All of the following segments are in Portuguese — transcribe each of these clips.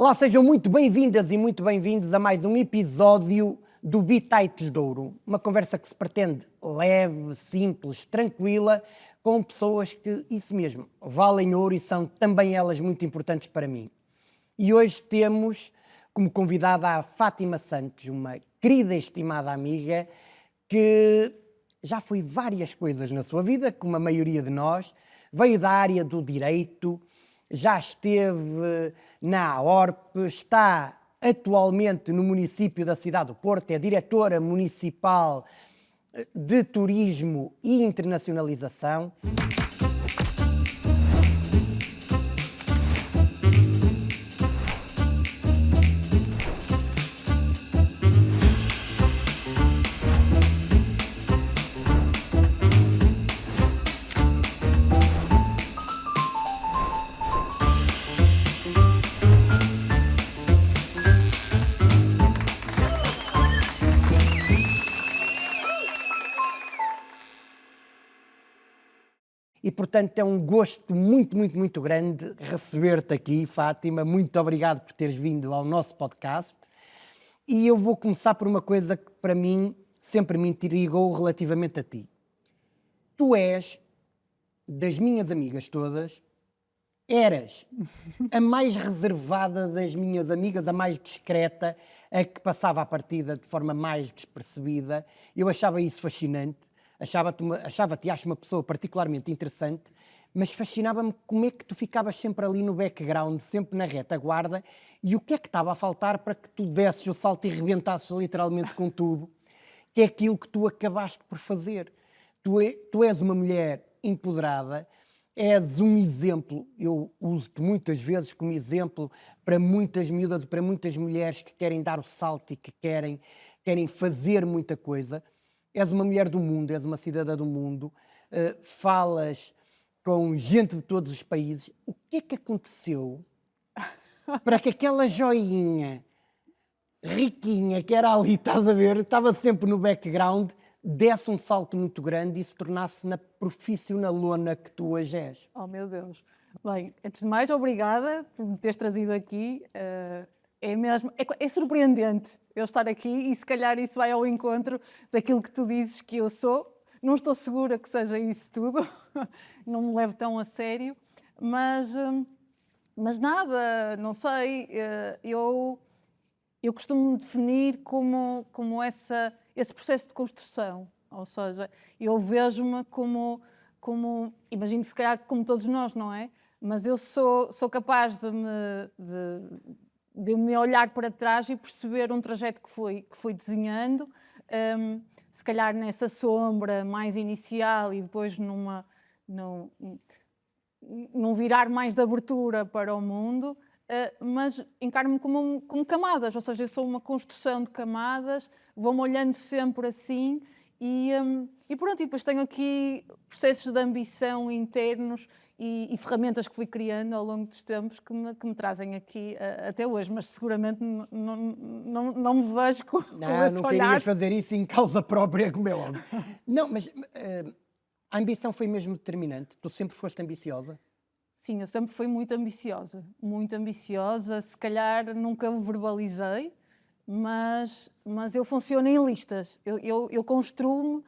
Olá, sejam muito bem-vindas e muito bem-vindos a mais um episódio do Bitites de Ouro. Uma conversa que se pretende leve, simples, tranquila, com pessoas que, isso mesmo, valem ouro e são também elas muito importantes para mim. E hoje temos como convidada a Fátima Santos, uma querida e estimada amiga que já foi várias coisas na sua vida, como a maioria de nós, veio da área do direito, já esteve na AORP, está atualmente no município da cidade do Porto, é diretora municipal de turismo e internacionalização. E, portanto, é um gosto muito grande receber-te aqui, Fátima. Muito obrigado por teres vindo ao nosso podcast. E eu vou começar por uma coisa que, para mim, sempre me intrigou relativamente a ti. Tu és, das minhas amigas todas, eras a mais reservada das minhas amigas, a mais discreta, a que passava a partida de forma mais despercebida. Eu achava isso fascinante. Achava-te, acho, uma pessoa particularmente interessante, mas fascinava-me como é que tu ficavas sempre ali no background, sempre na retaguarda, e o que é que estava a faltar para que tu desses o salto e rebentasses literalmente com tudo, que é aquilo que tu acabaste por fazer. Tu és uma mulher empoderada, és um exemplo, eu uso-te muitas vezes como exemplo para muitas miúdas e para muitas mulheres que querem dar o salto e que querem fazer muita coisa. És uma mulher do mundo, és uma cidadã do mundo, falas com gente de todos os países. O que é que aconteceu para que aquela joinha riquinha que era ali, estás a ver, estava sempre no background, desse um salto muito grande e se tornasse na profissionalona que tu hoje és? Oh, meu Deus. Bem, antes de mais, obrigada por me teres trazido aqui. É mesmo, é surpreendente eu estar aqui e se calhar isso vai ao encontro daquilo que tu dizes que eu sou. Não estou segura que seja isso tudo, não me levo tão a sério, mas nada, não sei. Eu costumo definir como esse processo de construção, ou seja, eu vejo-me como, imagino se calhar como todos nós, não é? Mas eu sou capaz de me olhar para trás e perceber um trajeto que fui desenhando, se calhar nessa sombra mais inicial e depois num virar mais de abertura para o mundo, mas encaro-me como camadas, ou seja, eu sou uma construção de camadas, vou-me olhando sempre assim e pronto, e depois tenho aqui processos de ambição internos e ferramentas que fui criando ao longo dos tempos que me trazem aqui até hoje, mas seguramente não me vejo com esse Não olhar. querias fazer isso em causa própria, como é óbvio. Não, mas a ambição foi mesmo determinante? Tu sempre foste ambiciosa? Sim, eu sempre fui muito ambiciosa, se calhar nunca o verbalizei, mas eu funciono em listas, eu construo-me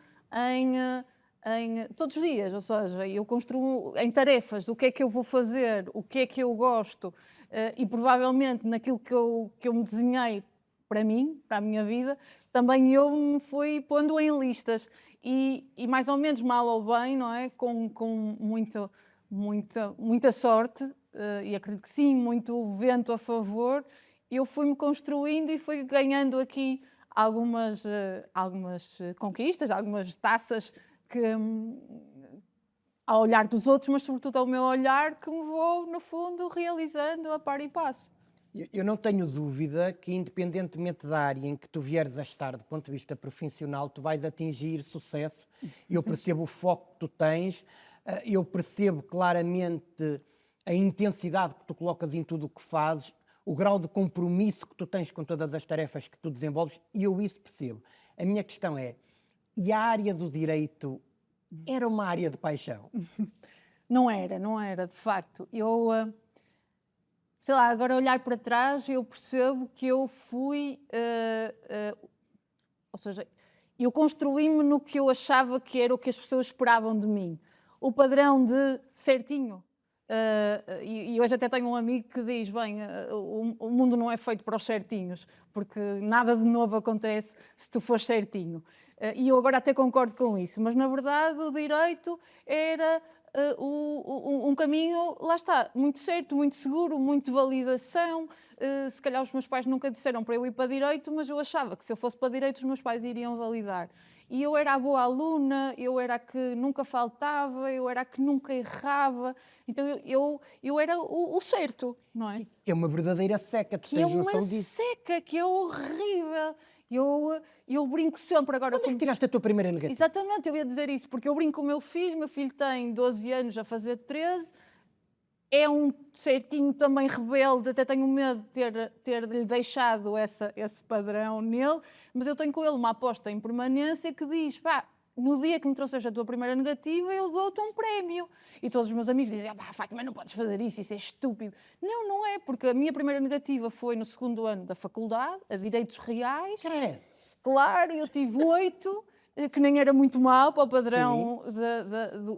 todos os dias, ou seja, eu construo em tarefas, o que é que eu vou fazer, o que é que eu gosto, e provavelmente naquilo que eu me desenhei para mim, para a minha vida, também eu me fui pondo em listas, e mais ou menos mal ou bem, não é? Com muita sorte, e acredito que sim, muito vento a favor, eu fui-me construindo e fui ganhando aqui algumas conquistas, algumas taças que, ao olhar dos outros, mas sobretudo ao meu olhar, que me vou, no fundo, realizando a par e passo. Eu não tenho dúvida que, independentemente da área em que tu vieres a estar do ponto de vista profissional, tu vais atingir sucesso. Eu percebo o foco que tu tens, eu percebo claramente a intensidade que tu colocas em tudo o que fazes, o grau de compromisso que tu tens com todas as tarefas que tu desenvolves, e eu isso percebo. A minha questão é, e a área do direito era uma área de paixão? Não era, de facto. sei lá, agora olhar para trás, eu percebo que eu fui, ou seja, eu construí-me no que eu achava que era o que as pessoas esperavam de mim. O padrão de certinho. E hoje até tenho um amigo que diz, bem, o mundo não é feito para os certinhos, porque nada de novo acontece se tu fores certinho. E eu agora até concordo com isso, mas na verdade o direito era um caminho, lá está, muito certo, muito seguro, muito validação. Se calhar os meus pais nunca disseram para eu ir para direito, mas eu achava que se eu fosse para direito os meus pais iriam validar. E eu era a boa aluna, eu era a que nunca faltava, eu era a que nunca errava. Então eu era o certo, não é? É uma verdadeira seca, tu Que é tens uma noção disso. seca, que é horrível. Eu brinco sempre agora Quando é que tiraste a tua primeira negativa? Exatamente, eu ia dizer isso, porque eu brinco com o meu filho tem 12 anos a fazer 13, é um certinho também rebelde, até tenho medo de ter-lhe deixado esse padrão nele, mas eu tenho com ele uma aposta em permanência que diz, pá, no dia que me trouxeste a tua primeira negativa, eu dou-te um prémio. E todos os meus amigos dizem, pá, Fátima, não podes fazer isso é estúpido. Não, não é, porque a minha primeira negativa foi no segundo ano da faculdade, a Direitos Reais. Credo. Claro, eu tive 8, que nem era muito mal para o padrão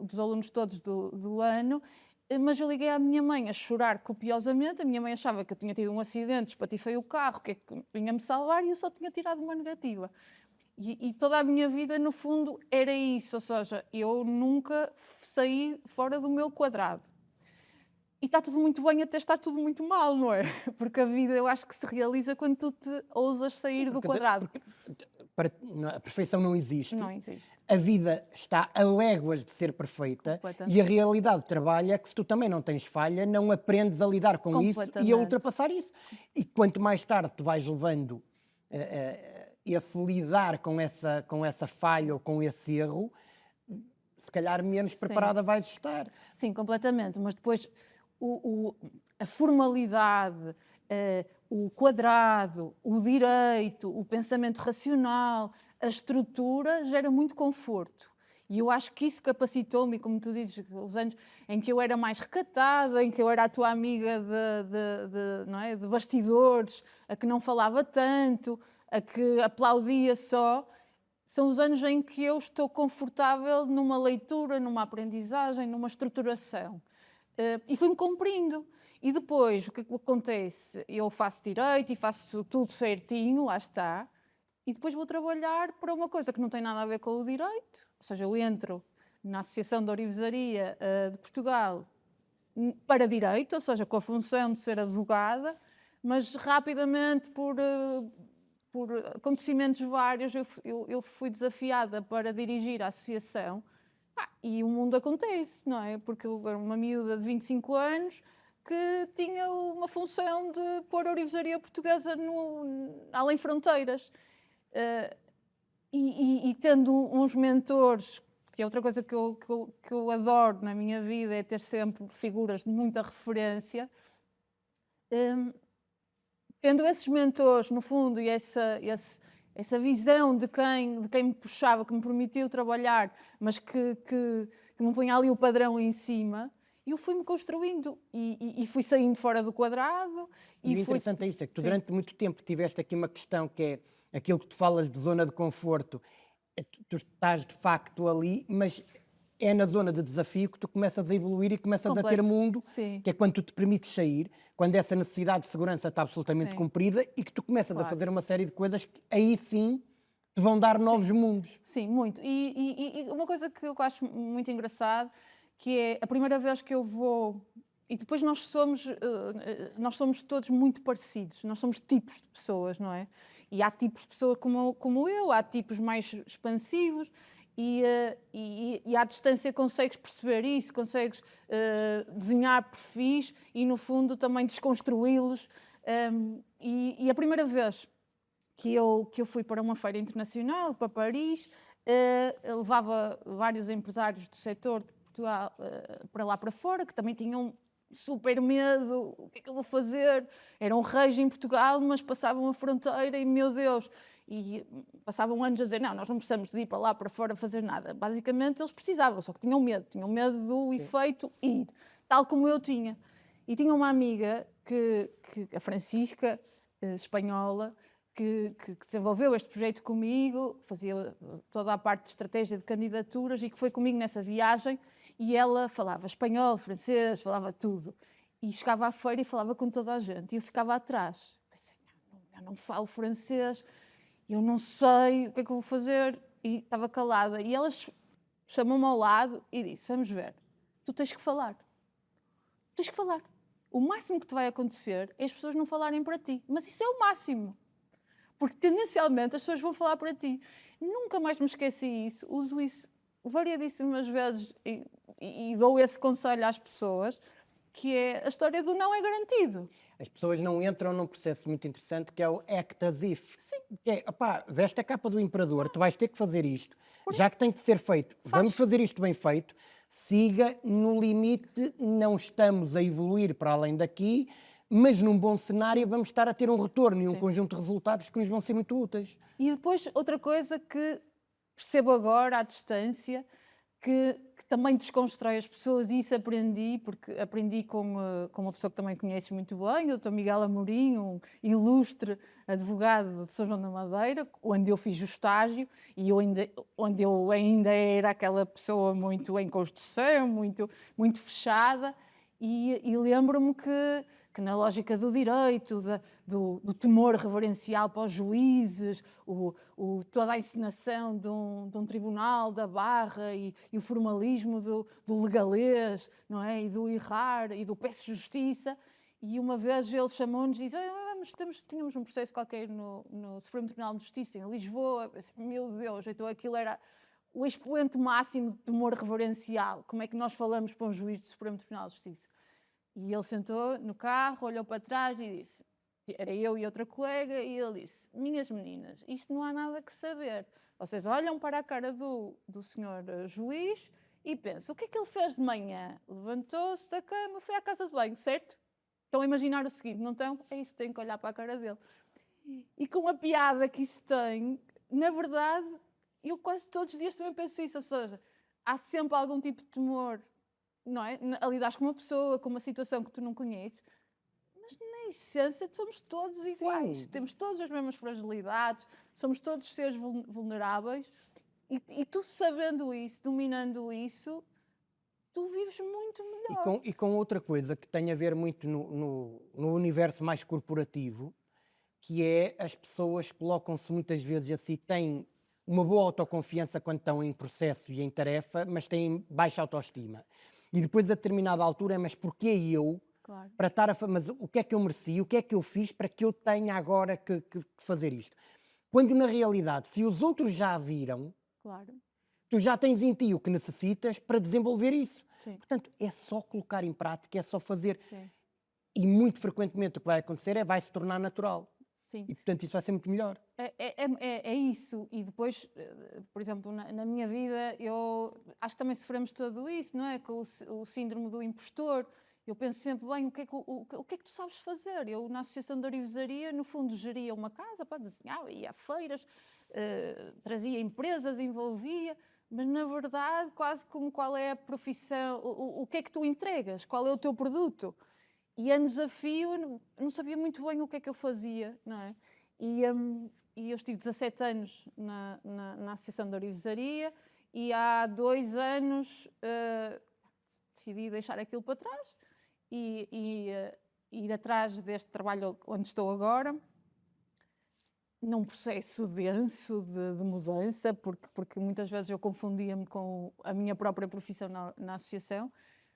dos alunos todos do ano, mas eu liguei à minha mãe a chorar copiosamente. A minha mãe achava que eu tinha tido um acidente, espatifei o carro, que é que vinha-me salvar, e eu só tinha tirado uma negativa. E toda a minha vida, no fundo, era isso, ou seja, eu nunca saí fora do meu quadrado. E está tudo muito bem até estar tudo muito mal, não é? Porque a vida eu acho que se realiza quando tu te ousas sair do quadrado. A perfeição não existe. Não existe. A vida está a léguas de ser perfeita e a realidade do trabalho é que se tu também não tens falha, não aprendes a lidar com isso e a ultrapassar isso. E quanto mais tarde tu vais levando esse lidar com essa falha ou com esse erro, se calhar menos preparada vais estar. Sim, completamente. Mas depois a formalidade, o quadrado, o direito, o pensamento racional, a estrutura gera muito conforto. E eu acho que isso capacitou-me, como tu dizes, os anos em que eu era mais recatada, em que eu era a tua amiga não é? De bastidores, a que não falava tanto, a que aplaudia só, são os anos em que eu estou confortável numa leitura, numa aprendizagem, numa estruturação. E fui-me cumprindo. E depois, o que acontece? Eu faço direito e faço tudo certinho, lá está, e depois vou trabalhar para uma coisa que não tem nada a ver com o direito. Ou seja, eu entro na Associação de Orivesaria de Portugal para direito, ou seja, com a função de ser advogada, mas rapidamente, por acontecimentos vários, eu fui desafiada para dirigir a associação. E o mundo acontece, não é? Porque eu era uma miúda de 25 anos que tinha uma função de pôr a orivesaria portuguesa além fronteiras. E tendo uns mentores, que é outra coisa que eu adoro na minha vida, é ter sempre figuras de muita referência. Tendo esses mentores, no fundo, e essa visão de quem me puxava, que me permitiu trabalhar, mas que me punha ali o padrão em cima, eu fui-me construindo e fui saindo fora do quadrado. E o interessante é isso, é que tu durante muito tempo tiveste aqui uma questão que é aquilo que tu falas de zona de conforto, tu estás de facto ali, mas é na zona de desafio que tu começas a evoluir e começas a ter mundo, que é quando tu te permites sair, quando essa necessidade de segurança está absolutamente cumprida e que tu começas a fazer uma série de coisas que aí sim te vão dar novos mundos. Sim, muito. E uma coisa que eu acho muito engraçado, que é a primeira vez que eu vou... E depois nós somos todos muito parecidos, nós somos tipos de pessoas, não é? E há tipos de pessoas como eu, há tipos mais expansivos, e à distância consegues perceber isso, consegues desenhar perfis e, no fundo, também desconstruí-los. E a primeira vez que eu fui para uma feira internacional, para Paris, eu levava vários empresários do setor de Portugal para lá para fora, que também tinham super medo, o que é que eu vou fazer? Eram reis em Portugal, mas passavam a fronteira e, meu Deus... E passavam anos a dizer, não, nós não precisamos de ir para lá para fora fazer nada. Basicamente eles precisavam, só que tinham medo do efeito ir, tal como eu tinha. E tinha uma amiga que a Francisca, espanhola, que desenvolveu este projeto comigo, fazia toda a parte de estratégia de candidaturas e que foi comigo nessa viagem, e ela falava espanhol, francês, falava tudo. E chegava à feira e falava com toda a gente, e eu ficava atrás. Pensei, eu não falo francês, eu não sei o que é que eu vou fazer, e estava calada. E ela chamou-me ao lado e disse, vamos ver, tu tens que falar. Tens que falar. O máximo que te vai acontecer é as pessoas não falarem para ti, mas isso é o máximo. Porque tendencialmente as pessoas vão falar para ti. Nunca mais me esqueci isso, uso isso variadíssimas vezes e dou esse conselho às pessoas, que é a história do não é garantido. As pessoas não entram num processo muito interessante que é o act as if. Sim. Que é, opá, veste a capa do imperador, tu vais ter que fazer isto, já que tem que ser feito, vamos fazer isto bem feito, siga no limite, não estamos a evoluir para além daqui, mas num bom cenário vamos estar a ter um retorno e um conjunto de resultados que nos vão ser muito úteis. E depois outra coisa que percebo agora à distância, que também desconstrói as pessoas, e isso aprendi, porque aprendi com uma pessoa que também conheces muito bem, o Dr. Miguel Amorim, um ilustre advogado de São João da Madeira, onde eu fiz o estágio e onde eu ainda era aquela pessoa muito em construção, muito fechada, e lembro-me que na lógica do direito, do temor reverencial para os juízes, toda a encenação de um tribunal da barra e o formalismo do legalês, não é? E do errar e do peço justiça. E uma vez ele chamou-nos e disse, tínhamos um processo qualquer no Supremo Tribunal de Justiça, em Lisboa. Eu pensei, meu Deus, então aquilo era o expoente máximo de temor reverencial. Como é que nós falamos para um juiz do Supremo Tribunal de Justiça? E ele sentou no carro, olhou para trás e disse, era eu e outra colega, e ele disse, minhas meninas, isto não há nada que saber. Vocês olham para a cara do senhor juiz e pensam, o que é que ele fez de manhã? Levantou-se da cama, foi à casa de banho, certo? Estão a imaginar o seguinte, não estão? É isso, têm que olhar para a cara dele. E com a piada que isso tem, na verdade, eu quase todos os dias também penso isso, ou seja, há sempre algum tipo de temor, não é? A lidar com uma pessoa, com uma situação que tu não conheces, mas na essência somos todos iguais. Sim. Temos todas as mesmas fragilidades, somos todos seres vulneráveis e tu sabendo isso, dominando isso, tu vives muito melhor. E com outra coisa que tem a ver muito no universo mais corporativo, que é as pessoas colocam-se muitas vezes assim, têm uma boa autoconfiança quando estão em processo e em tarefa, mas têm baixa autoestima. E depois, a determinada altura, mas porquê eu, claro, para estar mas o que é que eu mereci, o que é que eu fiz para que eu tenha agora que fazer isto? Quando, na realidade, se os outros já viram, claro, tu já tens em ti o que necessitas para desenvolver isso. sim. Portanto, é só colocar em prática, é só fazer. Sim. E muito frequentemente o que vai acontecer vai se tornar natural. Sim. E, portanto, isso vai ser muito melhor. É isso. E depois, por exemplo, na minha vida, eu acho que também sofremos tudo isso, não é? Com o síndrome do impostor. Eu penso sempre, bem, o que é que tu sabes fazer? Eu, na Associação de Orivesaria, no fundo, geria uma casa, desenhava, ia a feiras, trazia empresas, envolvia, mas, na verdade, quase como qual é a profissão, o que é que tu entregas? Qual é o teu produto? E a desafio, eu não sabia muito bem o que é que eu fazia, não é? E eu estive 17 anos na Associação de Orivesaria e há 2 anos decidi deixar aquilo para trás e ir atrás deste trabalho onde estou agora, num processo denso de mudança, porque muitas vezes eu confundia-me com a minha própria profissão na associação,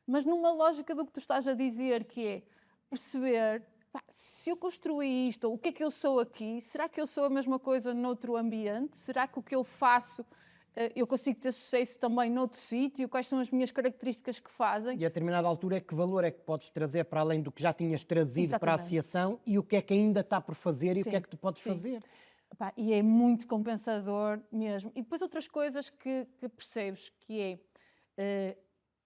mas numa lógica do que tu estás a dizer, que é perceber, se eu construí isto, o que é que eu sou aqui? Será que eu sou a mesma coisa noutro ambiente? Será que o que eu faço, eu consigo ter sucesso também noutro sítio? Quais são as minhas características que fazem? E a determinada altura, que valor é que podes trazer para além do que já tinhas trazido Exatamente. Para a associação e o que é que ainda está por fazer e o que é que tu podes fazer? E é muito compensador mesmo. E depois outras coisas que percebes, que é,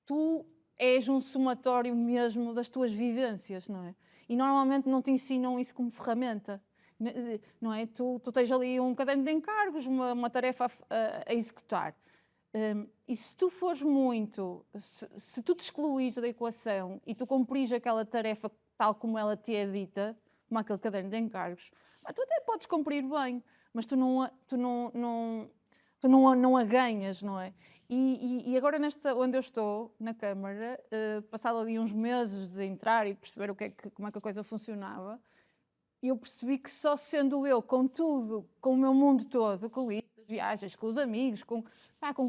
tu és um somatório mesmo das tuas vivências, não é? E normalmente não te ensinam isso como ferramenta, não é? Tu tens ali um caderno de encargos, uma tarefa a executar. E se tu fores muito, se tu te excluís da equação e tu cumprires aquela tarefa tal como ela te é dita, como aquele caderno de encargos, tu até podes cumprir bem, mas tu não a ganhas, não é? E agora, onde eu estou, na Câmara, passado ali uns meses de entrar e de perceber como é que a coisa funcionava, eu percebi que só sendo eu com tudo, com o meu mundo todo, com isso, as viagens, com os amigos, com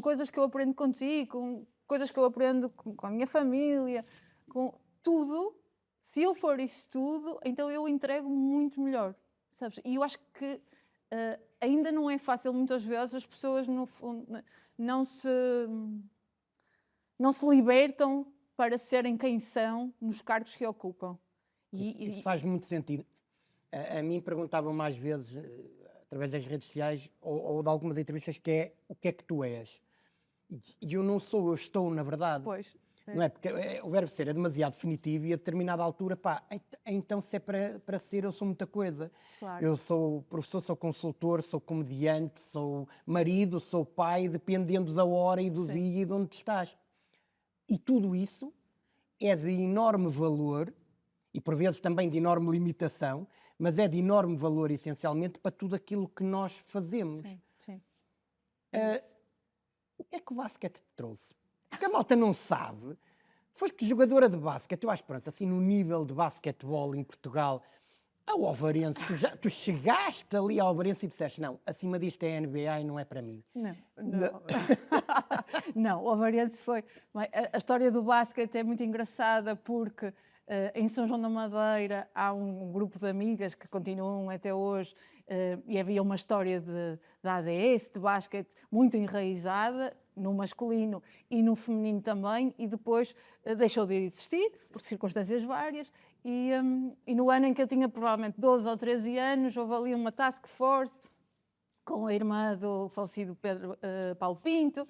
coisas que eu aprendo contigo, com coisas que eu aprendo com a minha família, com tudo, se eu for isso tudo, então eu entrego muito melhor, sabes? E eu acho que ainda não é fácil, muitas vezes, as pessoas, no fundo, não se libertam para serem quem são nos cargos que ocupam. Isso faz muito sentido. A mim perguntavam mais vezes, através das redes sociais ou de algumas entrevistas, que é o que é que tu és? E eu não sou, eu estou, na verdade. Pois. Não é? Porque o verbo ser é demasiado definitivo e a determinada altura, então se é para ser, eu sou muita coisa. Claro. Eu sou professor, sou consultor, sou comediante, sou marido, sou pai, dependendo da hora e do Sim. dia e de onde estás. E tudo isso é de enorme valor e por vezes também de enorme limitação, mas é de enorme valor essencialmente para tudo aquilo que nós fazemos. Sim, sim. O que é que o basquete te trouxe? Porque a malta não sabe. Foste jogadora de basquete, eu acho, pronto, assim no nível de basquetebol em Portugal, ao Ovarense, tu chegaste ali ao Ovarense e disseste, não, acima disto é NBA e não é para mim. Não. Não, o Ovarense foi... A história do basquete é muito engraçada porque em São João da Madeira há um grupo de amigas que continuam até hoje e havia uma história de ADS, de basquete, muito enraizada, no masculino e no feminino também, e depois deixou de existir, por circunstâncias várias, e no ano em que eu tinha provavelmente 12 ou 13 anos, houve ali uma task force com a irmã do falecido Pedro Paulo Pinto,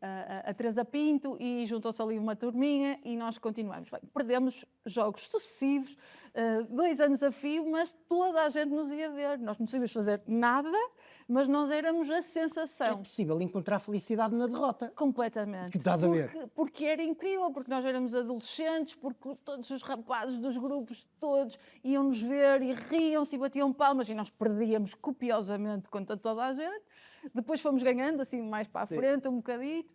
a Teresa Pinto, e juntou-se ali uma turminha e nós continuamos. Bem, perdemos jogos sucessivos, 2 anos a fio, mas toda a gente nos ia ver. Nós não sabíamos fazer nada, mas nós éramos a sensação. É possível encontrar felicidade na derrota. Completamente. Que estás a ver? Porque era incrível, porque nós éramos adolescentes, porque todos os rapazes dos grupos, todos iam-nos ver e riam-se e batiam palmas e nós perdíamos copiosamente contra toda a gente. Depois fomos ganhando, assim, mais para a frente, um bocadito.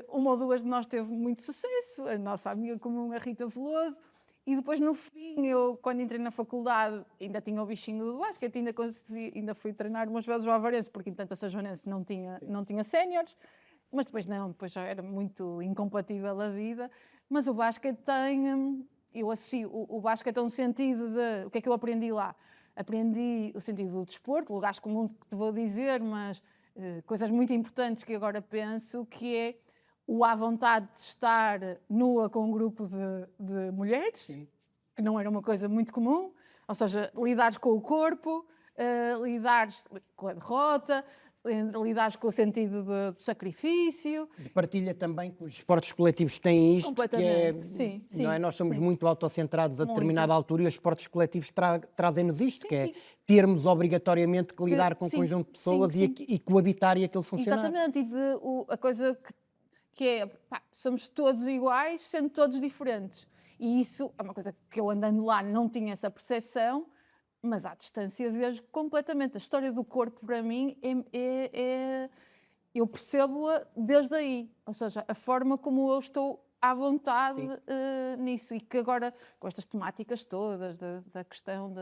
Uma ou duas de nós teve muito sucesso, a nossa amiga comum, a Rita Veloso. E depois, no fim, eu, quando entrei na faculdade, ainda tinha o bichinho do basquete, ainda fui treinar umas vezes o Avarense, porque, entanto, a Sajonense não tinha séniores. Mas depois não, depois já era muito incompatível a vida. Mas o basquete tem... Eu associo o basquete a um sentido de... O que é que eu aprendi lá? Aprendi o sentido do desporto, lugares comuns que te vou dizer, mas coisas muito importantes que agora penso, que é o à vontade de estar nua com um grupo de mulheres, Sim. que não era uma coisa muito comum, ou seja, lidares com o corpo, lidares com a derrota, lidares com o sentido de sacrifício. De partilha também, que os esportes coletivos têm isto, Completamente, que sim, não é? Nós somos muito autocentrados a Muito. determinada altura e os esportes coletivos trazem-nos isto, Sim, que é sim. termos obrigatoriamente que lidar com um sim, conjunto de pessoas sim, e coabitar e aquilo funcionar. Exatamente, e a coisa que é, somos todos iguais, sendo todos diferentes. E isso é uma coisa que eu andando lá não tinha essa percepção, mas à distância vejo completamente. A história do corpo, para mim, eu percebo-a desde aí. Ou seja, a forma como eu estou à vontade nisso. E que agora, com estas temáticas todas, da questão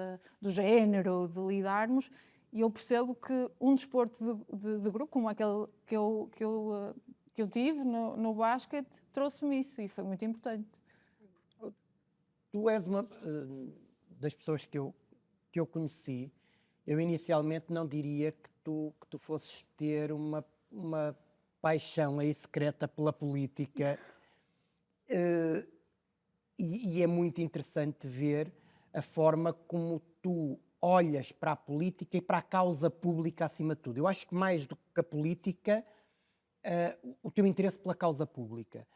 do género, de lidarmos, eu percebo que um desporto de grupo, como aquele que eu tive no basquete, trouxe-me isso e foi muito importante. Tu és uma das pessoas que eu conheci. Eu inicialmente não diria que tu fosses ter uma paixão aí secreta pela política. E é muito interessante ver a forma como tu olhas para a política e para a causa pública acima de tudo. Eu acho que mais do que a política, o teu interesse pela causa pública.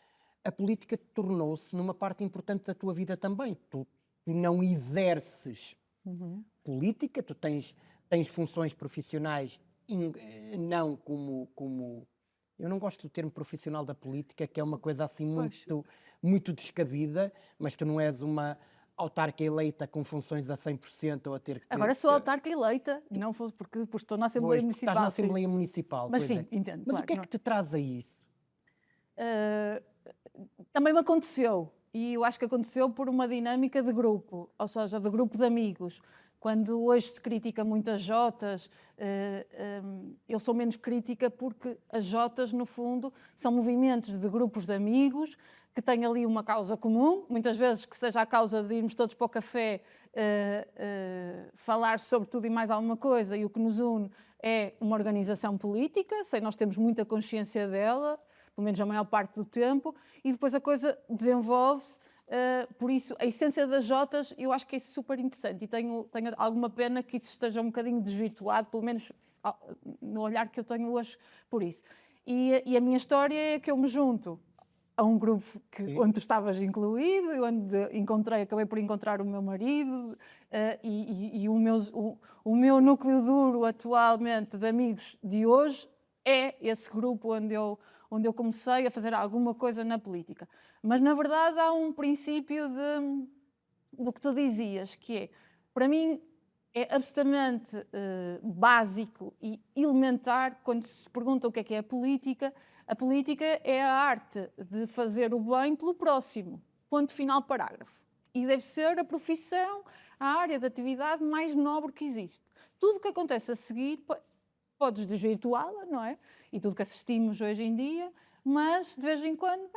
A política tornou-se numa parte importante da tua vida também. Tu não exerces política, tu tens funções profissionais, não como... Eu não gosto do termo profissional da política, que é uma coisa assim muito descabida, mas tu não és uma autarca eleita com funções a 100% ou a ter que... Agora sou autarca eleita, não fosse porque estou na Assembleia Municipal. Estás na Assembleia Municipal, Mas pois sim, é. entendo. Mas claro, o que é que te traz a isso? Também me aconteceu, e eu acho que aconteceu por uma dinâmica de grupo, ou seja, de grupo de amigos. Quando hoje se critica muito as Jotas, eu sou menos crítica porque as Jotas, no fundo, são movimentos de grupos de amigos que têm ali uma causa comum, muitas vezes que seja a causa de irmos todos para o café falar sobre tudo e mais alguma coisa, e o que nos une é uma organização política, sei, nós temos muita consciência dela, pelo menos a maior parte do tempo, e depois a coisa desenvolve-se. Por isso, a essência das Jotas, eu acho que é super interessante e tenho alguma pena que isso esteja um bocadinho desvirtuado, pelo menos no olhar que eu tenho hoje por isso. E a minha história é que eu me junto a um grupo onde tu estavas incluído, e onde acabei por encontrar o meu marido e o meu núcleo duro atualmente de amigos de hoje é esse grupo onde eu comecei a fazer alguma coisa na política. Mas, na verdade, há um princípio do que tu dizias, que é, para mim, é absolutamente básico e elementar quando se pergunta o que é a política. A política é a arte de fazer o bem pelo próximo. Ponto final, parágrafo. E deve ser a profissão, a área de atividade mais nobre que existe. Tudo o que acontece a seguir podes desvirtuá-la, não é? E tudo que assistimos hoje em dia, mas de vez em quando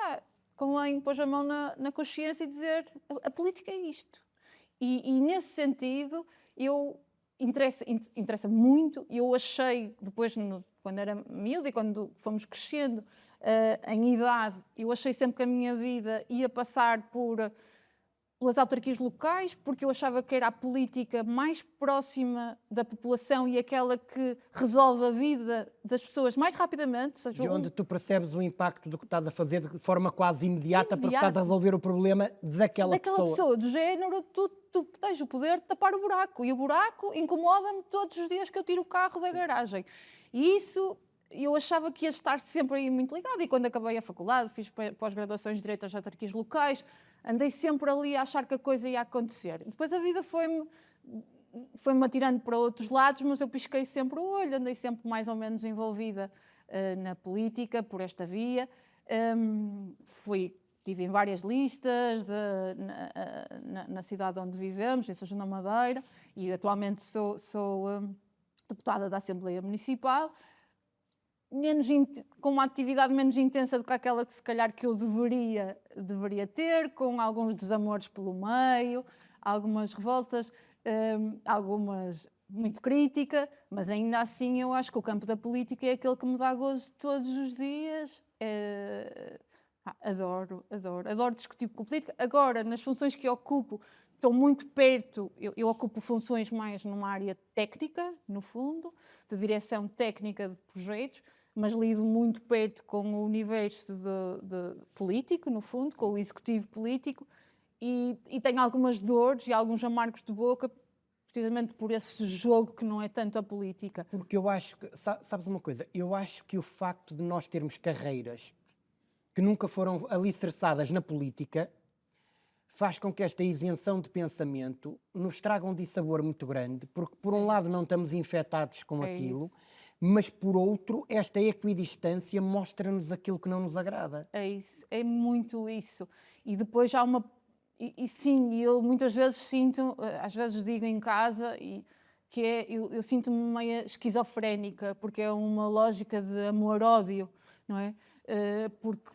convém pôr a mão na consciência e dizer a política é isto. E nesse sentido, interessa muito. Eu achei, depois, quando era miúda e quando fomos crescendo em idade, eu achei sempre que a minha vida ia passar pelas autarquias locais, porque eu achava que era a política mais próxima da população e aquela que resolve a vida das pessoas mais rapidamente. Ou seja, De onde tu percebes o impacto do que estás a fazer de forma quase imediata, porque estás a resolver o problema daquela pessoa. Do género, tu tens o poder de tapar o buraco, e o buraco incomoda-me todos os dias que eu tiro o carro da garagem. E isso eu achava que ia estar sempre aí muito ligado, e quando acabei a faculdade, fiz pós-graduações de Direito às autarquias locais, andei sempre ali a achar que a coisa ia acontecer. Depois a vida foi-me atirando para outros lados, mas eu pisquei sempre o olho, andei sempre mais ou menos envolvida na política, por esta via. Estive em várias listas na cidade onde vivemos, em São João da Madeira, e atualmente sou deputada da Assembleia Municipal, com uma atividade menos intensa do que aquela que se calhar que eu deveria ter, com alguns desamores pelo meio, algumas revoltas, algumas muito crítica, mas ainda assim eu acho que o campo da política é aquele que me dá gozo todos os dias. Adoro discutir com política. Agora, nas funções que ocupo, estou muito perto, eu ocupo funções mais numa área técnica, no fundo, de direção técnica de projetos, mas lido muito perto com o universo de político, no fundo, com o executivo político, e tenho algumas dores e alguns amargos de boca, precisamente por esse jogo que não é tanto a política. Porque eu acho que, sabes uma coisa, eu acho que o facto de nós termos carreiras que nunca foram alicerçadas na política faz com que esta isenção de pensamento nos traga um dissabor muito grande, porque por um lado não estamos infectados com aquilo, isso. Mas por outro, esta equidistância mostra-nos aquilo que não nos agrada. É isso, é muito isso. E depois há uma... sim, eu muitas vezes sinto, às vezes digo em casa, que eu sinto-me meio esquizofrénica, porque é uma lógica de amor-ódio, não é?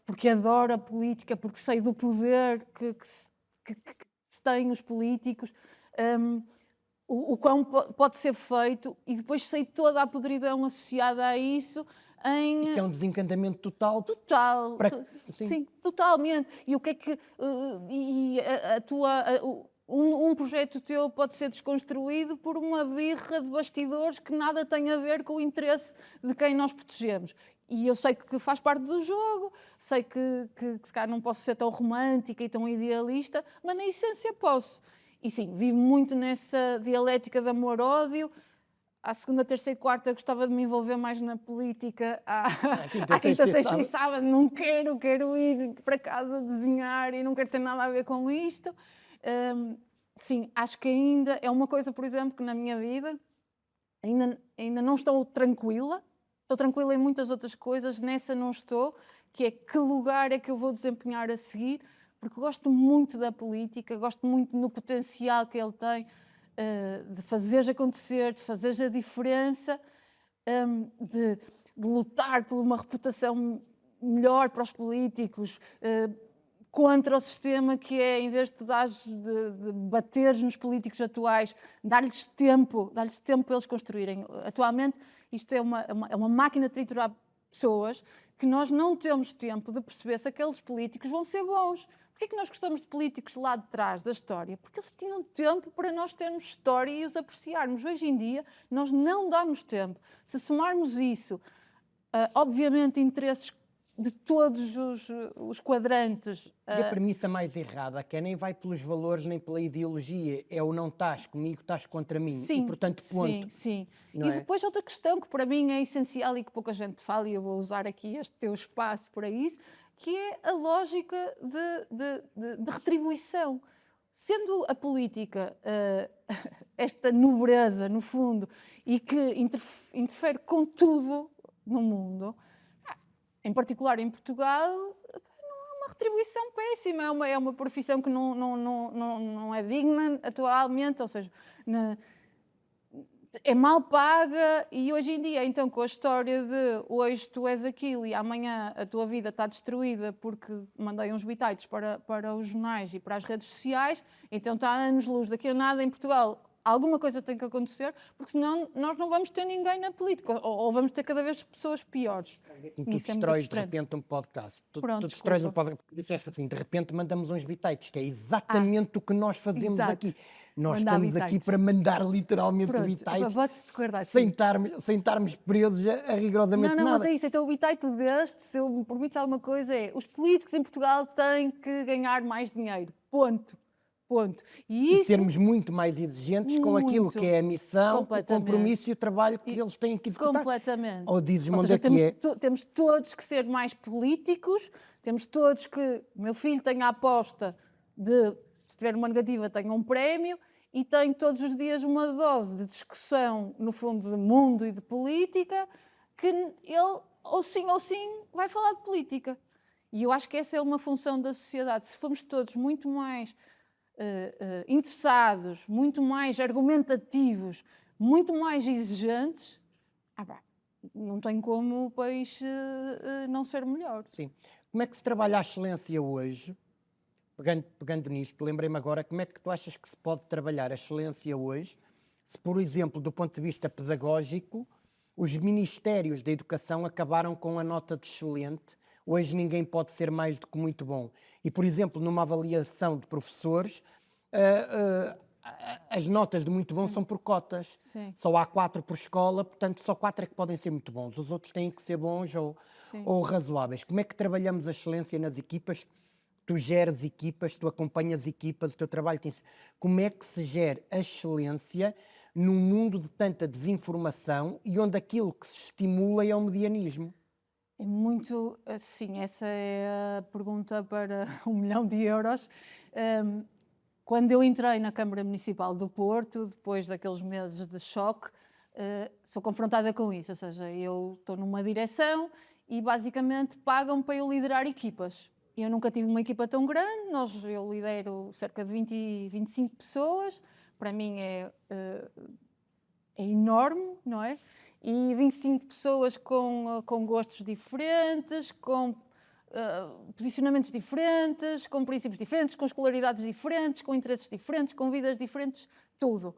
Porque adoro a política, porque sei do poder que se têm os políticos, o quão pode ser feito, e depois sei toda a podridão associada a isso. E que é um desencantamento total. Total. Sim, totalmente. E o que é que... um projeto teu pode ser desconstruído por uma birra de bastidores que nada tem a ver com o interesse de quem nós protegemos. E eu sei que faz parte do jogo, sei que se calhar não posso ser tão romântica e tão idealista, mas na essência posso. E sim, vivo muito nessa dialética de amor-ódio. À segunda, terça e quarta gostava de me envolver mais na política. À quinta, sexta e sábado não quero ir para casa desenhar e não quero ter nada a ver com isto. sim, acho que ainda é uma coisa, por exemplo, que na minha vida ainda não estou tranquila. Estou tranquila em muitas outras coisas, nessa não estou, que é que lugar é que eu vou desempenhar a seguir, porque gosto muito da política, gosto muito no potencial que ele tem, de fazeres acontecer, de fazeres a diferença, de lutar por uma reputação melhor para os políticos, contra o sistema que é, em vez de bateres nos políticos atuais, dar-lhes tempo para eles construírem. Atualmente, isto é uma máquina de triturar pessoas que nós não temos tempo de perceber se aqueles políticos vão ser bons. Porquê é que nós gostamos de políticos lá de trás da história? Porque eles tinham tempo para nós termos história e os apreciarmos. Hoje em dia, nós não damos tempo. Se somarmos isso, obviamente, interesses de todos os quadrantes. E a premissa mais errada, que é nem vai pelos valores nem pela ideologia, é o não estás comigo, estás contra mim. Sim, e, portanto, ponto. sim. Não E é? depois outra questão que para mim é essencial e que pouca gente fala, e eu vou usar aqui este teu espaço para isso, que é a lógica de retribuição. Sendo a política esta nobreza, no fundo, e que interfere com tudo no mundo, em particular em Portugal, é uma retribuição péssima, é uma profissão que não é digna atualmente, ou seja, é mal paga. E hoje em dia, então, com a história de hoje tu és aquilo e amanhã a tua vida está destruída porque mandei uns bitites para os jornais e para as redes sociais, então está a anos-luz daqui a nada em Portugal. Alguma coisa tem que acontecer, porque senão nós não vamos ter ninguém na política, ou vamos ter cada vez pessoas piores. Tu Isso é muito destróis de frustrante. repente um podcast. Pronto, Tu destróis um desculpa. podcast. Disseste assim, de repente mandamos uns bitites, que é exatamente o que nós fazemos exato. aqui. Nós Mandar estamos aqui bitites. para mandar literalmente Pronto, bitites, pode-se guardar sem assim. estarmos presos a rigorosamente Não, nada. mas é isso. Então o bitite deste, se eu me permites alguma coisa, é os políticos em Portugal têm que ganhar mais dinheiro. Ponto. E E isso, sermos muito mais exigentes com aquilo que é a missão, o completamente. compromisso e o trabalho que eles têm que executar. Completamente. Ou dizes-me Ou onde seja, é que é? temos todos que ser mais políticos, temos todos que o meu filho tenha a aposta de, se tiver uma negativa, tenha um prémio, e tem todos os dias uma dose de discussão, no fundo, de mundo e de política, que ele, ou sim, vai falar de política. E eu acho que essa é uma função da sociedade. Se formos todos muito mais interessados, muito mais argumentativos, muito mais exigentes, não tem como o país não ser melhor. Sim. Como é que se trabalha a excelência hoje? Pegando nisto, lembrei-me agora, como é que tu achas que se pode trabalhar a excelência hoje, se, por exemplo, do ponto de vista pedagógico, os ministérios da educação acabaram com a nota de excelente, hoje ninguém pode ser mais do que muito bom. E, por exemplo, numa avaliação de professores, as notas de muito bom são por cotas. Sim. Só há 4 por escola, portanto só 4 é que podem ser muito bons. Os outros têm que ser bons ou razoáveis. Como é que trabalhamos a excelência nas equipas? Tu geres equipas, tu acompanhas equipas, o teu trabalho tem... Como é que se gera a excelência num mundo de tanta desinformação e onde aquilo que se estimula é o medianismo? É muito, sim, essa é a pergunta para 1 milhão de euros. Quando eu entrei na Câmara Municipal do Porto, depois daqueles meses de choque, sou confrontada com isso, ou seja, eu estou numa direção e basicamente pagam para eu liderar equipas. Eu nunca tive uma equipa tão grande, eu lidero cerca de 20, 25 pessoas, para mim é enorme, não é? E 25 pessoas com gostos diferentes, com posicionamentos diferentes, com princípios diferentes, com escolaridades diferentes, com interesses diferentes, com vidas diferentes, tudo.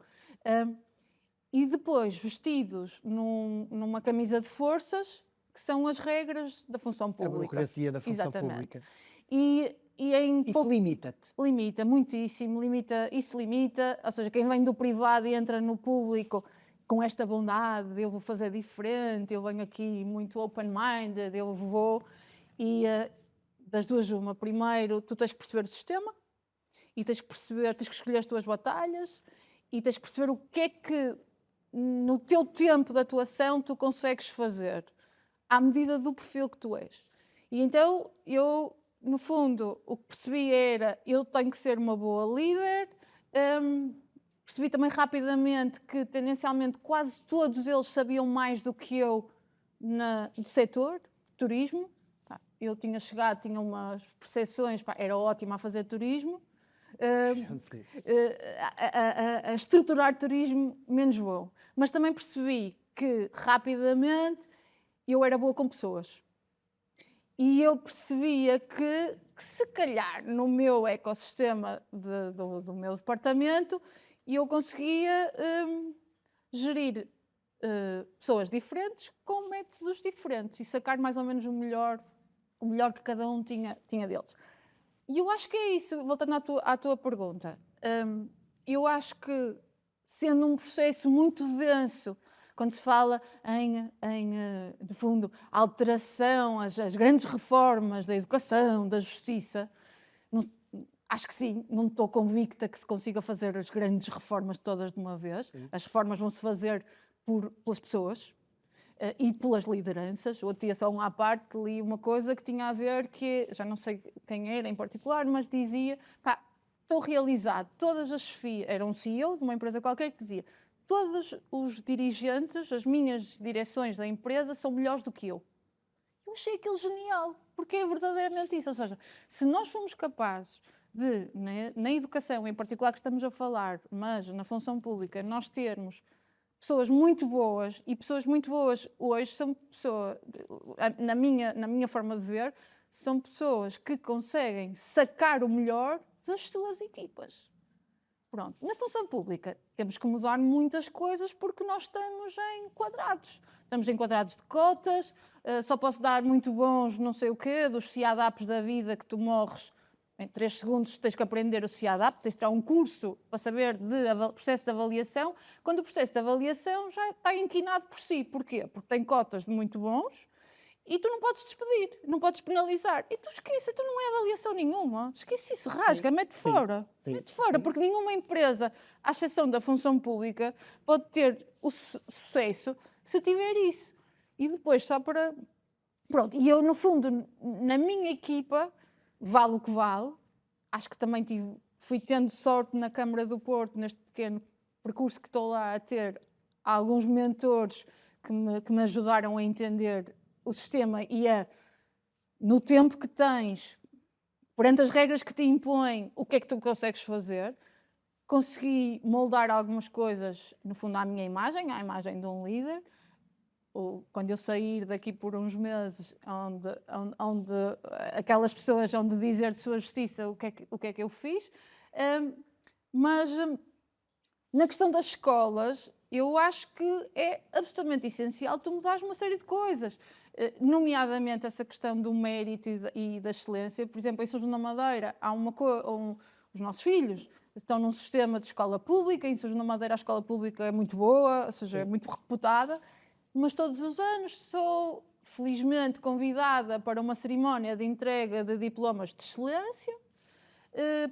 E depois vestidos numa camisa de forças, que são as regras da função pública. A burocracia da função Exatamente. pública. Isso limita-te? Limita, muitíssimo, isso limita, ou seja, quem vem do privado e entra no público com esta bondade, eu vou fazer diferente, eu venho aqui muito open-minded, eu vou, e das duas uma, primeiro tu tens que perceber o sistema, e tens que escolher as tuas batalhas, e tens que perceber o que é que no teu tempo de atuação tu consegues fazer, à medida do perfil que tu és. E então eu, no fundo, o que percebi era, eu tenho que ser uma boa líder, Percebi também rapidamente que, tendencialmente, quase todos eles sabiam mais do que eu do setor de turismo. Eu tinha chegado, tinha umas percepções, era ótima a fazer turismo. A estruturar turismo, menos bom. Mas também percebi que, rapidamente, eu era boa com pessoas. E eu percebia que se calhar, no meu ecossistema do meu departamento, eu conseguia gerir pessoas diferentes com métodos diferentes e sacar mais ou menos o melhor que cada um tinha deles. E eu acho que é isso, voltando à tua pergunta. Eu acho que, sendo um processo muito denso, quando se fala no fundo, alteração, as grandes reformas da educação, da justiça, acho que sim, não estou convicta que se consiga fazer as grandes reformas todas de uma vez. Sim. As reformas vão-se fazer pelas pessoas e pelas lideranças. Outro dia, só à parte, li uma coisa que tinha a ver, que já não sei quem era em particular, mas dizia, estou realizado, todas as chefias, era um CEO de uma empresa qualquer que dizia, todos os dirigentes, as minhas direções da empresa são melhores do que eu. Eu achei aquilo genial, porque é verdadeiramente isso. Ou seja, se nós formos capazes de, na educação em particular que estamos a falar, mas na função pública, nós termos pessoas muito boas, e pessoas muito boas hoje são pessoas, na minha forma de ver, são pessoas que conseguem sacar o melhor das suas equipas. Pronto. Na função pública temos que mudar muitas coisas porque nós estamos enquadrados. Estamos enquadrados de cotas, só posso dar muito bons não sei o quê, dos CIADAPs da vida que tu morres em 3 segundos, tens que aprender o CIADAP, tens de tirar um curso para saber do processo de avaliação, quando o processo de avaliação já está inquinado por si. Porquê? Porque tem cotas de muito bons e tu não podes despedir, não podes penalizar. E tu esquece, tu não é avaliação nenhuma. Esquece isso, rasga, mete fora. Mete fora, porque nenhuma empresa, à exceção da função pública, pode ter o sucesso se tiver isso. E depois, só para... Pronto, e eu, no fundo, na minha equipa, vale o que vale. Acho que também fui tendo sorte na Câmara do Porto, neste pequeno percurso que estou lá a ter, alguns mentores que me ajudaram a entender o sistema e no tempo que tens, perante as regras que te impõem, o que é que tu consegues fazer. Consegui moldar algumas coisas, no fundo, à minha imagem, à imagem de um líder. Quando eu sair daqui por uns meses, onde aquelas pessoas hão de dizer de sua justiça o que é que eu fiz. Mas na questão das escolas, eu acho que é absolutamente essencial tu mudares uma série de coisas, nomeadamente essa questão do mérito e da excelência. Por exemplo, em São João da Madeira, há os nossos filhos estão num sistema de escola pública. Em São João da Madeira a escola pública é muito boa, ou seja, é muito reputada, mas todos os anos sou, felizmente, convidada para uma cerimónia de entrega de diplomas de excelência,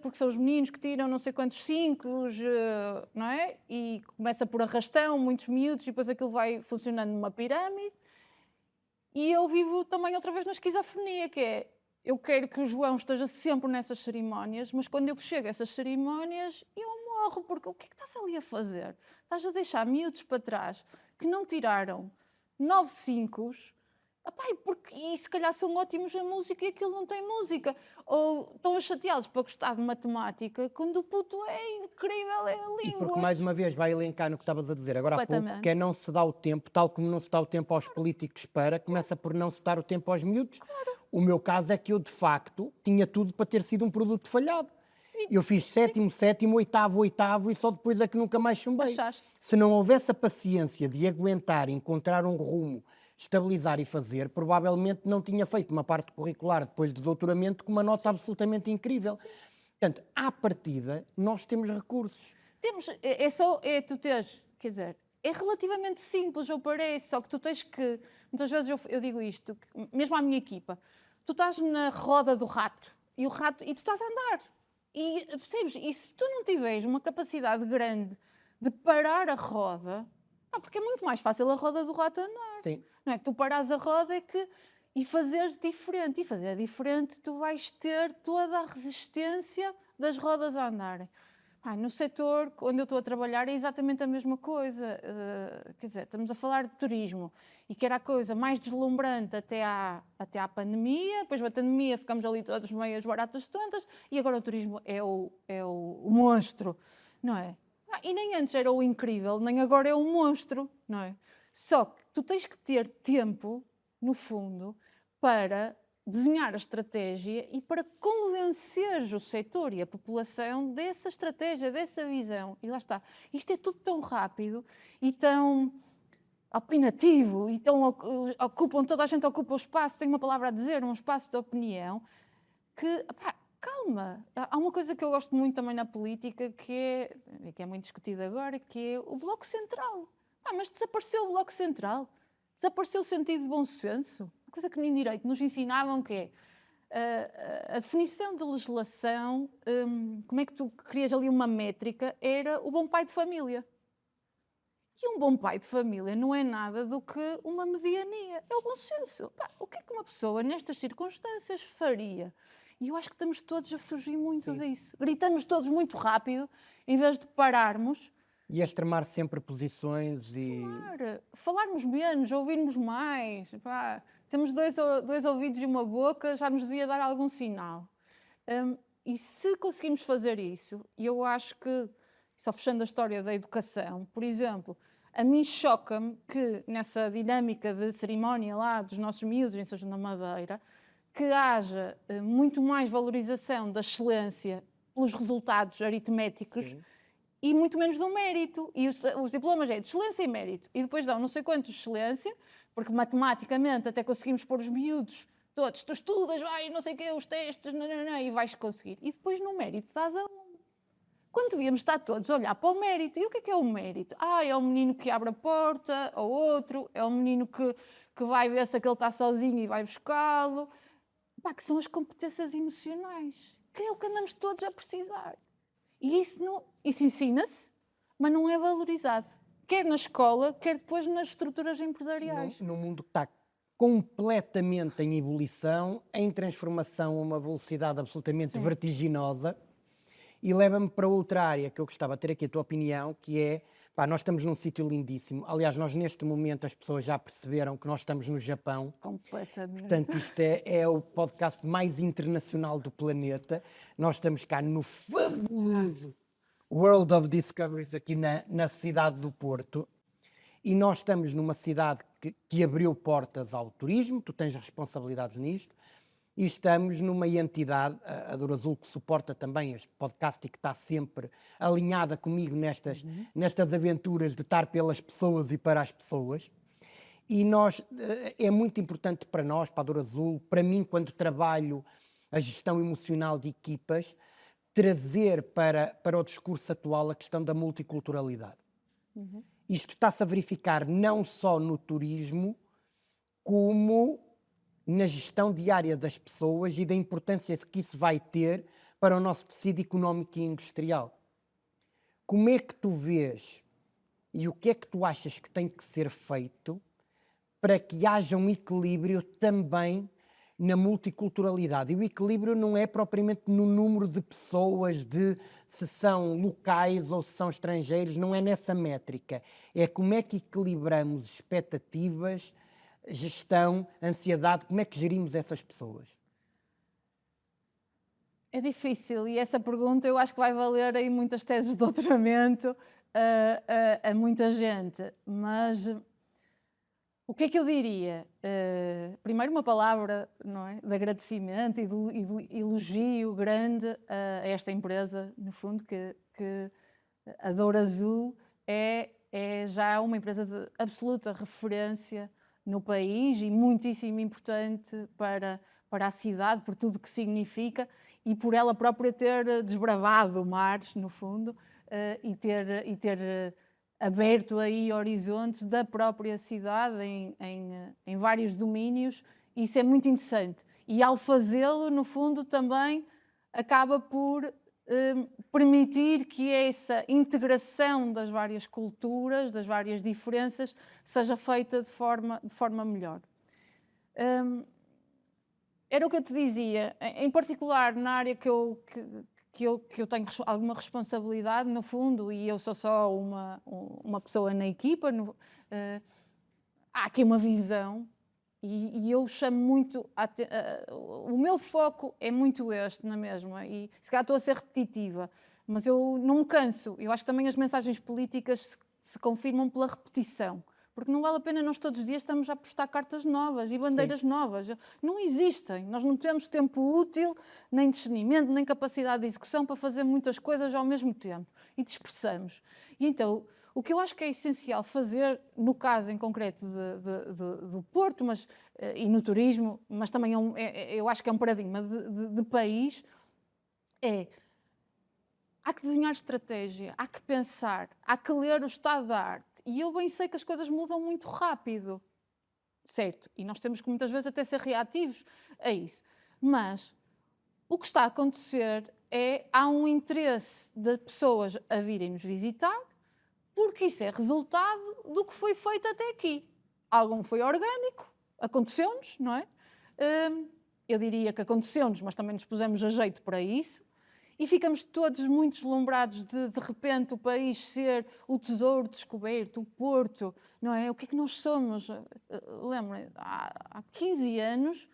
porque são os meninos que tiram não sei quantos 5, não é? E começa por arrastão, muitos miúdos, e depois aquilo vai funcionando numa pirâmide. E eu vivo também outra vez na esquizofrenia, que é, eu quero que o João esteja sempre nessas cerimónias, mas quando eu chego a essas cerimónias, eu morro, porque o que é que estás ali a fazer? Estás a deixar miúdos para trás que não tiraram 9 5, e se calhar são ótimos em música e aquilo não tem música. Ou estão chateados para gostar de matemática, quando o puto é incrível, é línguas. E porque, mais uma vez, vai elencar no que estavas a dizer agora há pouco, que é não se dá o tempo, tal como não se dá o tempo aos políticos para, começa por não se dar o tempo aos miúdos. Claro. O meu caso é que eu, de facto, tinha tudo para ter sido um produto falhado. Eu fiz 7º, 7º, 8º, 8º e só depois é que nunca mais chumbei. Se não houvesse a paciência de aguentar, encontrar um rumo, estabilizar e fazer, provavelmente não tinha feito uma parte curricular depois do doutoramento com uma nota absolutamente incrível. Sim. Portanto, à partida, nós temos recursos. Tu tens, quer dizer, é relativamente simples, eu parece, só que tu tens que, muitas vezes eu digo isto, mesmo à minha equipa, tu estás na roda do rato e tu estás a andar. E percebes? E se tu não tiveres uma capacidade grande de parar a roda, porque é muito mais fácil a roda do rato andar. Sim. Não é que tu paras a roda e fazeres diferente. E fazer diferente, tu vais ter toda a resistência das rodas a andarem. No setor onde eu estou a trabalhar é exatamente a mesma coisa. Quer dizer, estamos a falar de turismo e que era a coisa mais deslumbrante até à pandemia. Depois da pandemia ficamos ali todos meias baratas tontas e agora o turismo é o monstro, não é? E nem antes era o incrível, nem agora é o monstro, não é? Só que tu tens que ter tempo, no fundo, para desenhar a estratégia e para convencer o setor e a população dessa estratégia, dessa visão. E lá está. Isto é tudo tão rápido e tão opinativo e tão toda a gente ocupa o espaço, tem uma palavra a dizer, um espaço de opinião, que, calma. Há uma coisa que eu gosto muito também na política, que é muito discutida agora, que é o Bloco Central. Mas desapareceu o Bloco Central. Desapareceu o sentido de bom senso. Uma coisa que nem direito nos ensinavam, que é a definição de legislação, como é que tu crias ali uma métrica, era o bom pai de família. E um bom pai de família não é nada do que uma mediania, é o bom senso. O que é que uma pessoa nestas circunstâncias faria? E eu acho que estamos todos a fugir muito disso. Gritamos todos muito rápido, em vez de pararmos. E a extremar sempre posições e... Falarmos menos, ouvirmos mais. Temos dois ouvidos e uma boca, já nos devia dar algum sinal. E se conseguimos fazer isso, e eu acho que, só fechando a história da educação, por exemplo, a mim choca-me que nessa dinâmica de cerimónia lá dos nossos miúdos, em São João da Madeira, que haja muito mais valorização da excelência pelos resultados aritméticos. Sim. E muito menos do mérito. E os diplomas é de excelência e mérito. E depois dão não sei quantos de excelência, porque matematicamente até conseguimos pôr os miúdos todos. Tu estudas, vai, não sei o quê, os testes, e vais conseguir. E depois no mérito dás a um. Quando devíamos estar todos a olhar para o mérito. E o que é o mérito? É o menino que abre a porta, ou outro. É o menino que vai ver se aquele está sozinho e vai buscá-lo. Que são as competências emocionais. Que é o que andamos todos a precisar. E isso ensina-se, mas não é valorizado. Quer na escola, quer depois nas estruturas empresariais. No mundo que está completamente em ebulição, em transformação a uma velocidade absolutamente vertiginosa, e leva-me para outra área que eu gostava de ter aqui a tua opinião, que é, nós estamos num sítio lindíssimo. Aliás, nós neste momento as pessoas já perceberam que nós estamos no Japão. Completamente. Portanto, isto é o podcast mais internacional do planeta. Nós estamos cá no fabuloso World of Discoveries, aqui na cidade do Porto. E nós estamos numa cidade que abriu portas ao turismo, tu tens responsabilidades nisto. E estamos numa entidade, a Douro Azul, que suporta também este podcast e que está sempre alinhada comigo nestas aventuras de estar pelas pessoas e para as pessoas. E é muito importante para nós, para a Douro Azul, para mim, quando trabalho a gestão emocional de equipas, trazer para o discurso atual a questão da multiculturalidade. Isto está-se a verificar não só no turismo, como na gestão diária das pessoas e da importância que isso vai ter para o nosso tecido económico e industrial. Como é que tu vês e o que é que tu achas que tem que ser feito para que haja um equilíbrio também na multiculturalidade? E o equilíbrio não é propriamente no número de pessoas, de se são locais ou se são estrangeiros, não é nessa métrica. É como é que equilibramos expectativas, gestão, ansiedade, como é que gerimos essas pessoas? É difícil e essa pergunta eu acho que vai valer aí muitas teses de doutoramento a muita gente, mas o que é que eu diria? Primeiro uma palavra, não é, de agradecimento e de elogio grande a esta empresa, no fundo, que a Douro Azul é já uma empresa de absoluta referência no país e muitíssimo importante para a cidade, por tudo o que significa e por ela própria ter desbravado mares, no fundo, e ter aberto aí horizontes da própria cidade em vários domínios. Isso é muito interessante. E ao fazê-lo, no fundo, também acaba por permitir que essa integração das várias culturas, das várias diferenças, seja feita de forma melhor. Era o que eu te dizia, em particular na área que que eu tenho alguma responsabilidade, no fundo, e eu sou só uma pessoa na equipa, há aqui uma visão e eu chamo muito... o meu foco é muito este, na mesma, e se calhar estou a ser repetitiva, mas eu não me canso. Eu acho que também as mensagens políticas se confirmam pela repetição. Porque não vale a pena nós todos os dias estamos a postar cartas novas e bandeiras novas. Não existem. Nós não temos tempo útil, nem discernimento, nem capacidade de execução para fazer muitas coisas ao mesmo tempo. E dispersamos. E então, o que eu acho que é essencial fazer, no caso em concreto do Porto, e no turismo, mas também eu acho que é um paradigma de país, há que desenhar estratégia, há que pensar, há que ler o estado da arte. E eu bem sei que as coisas mudam muito rápido, certo? E nós temos que muitas vezes até ser reativos a isso. Mas o que está a acontecer há um interesse de pessoas a virem nos visitar, porque isso é resultado do que foi feito até aqui. Algum foi orgânico, aconteceu-nos, não é? Eu diria que aconteceu-nos, mas também nos pusemos a jeito para isso. E ficamos todos muito deslumbrados de repente o país ser o tesouro descoberto, o Porto, não é? O que é que nós somos? Lembrem, há 15 anos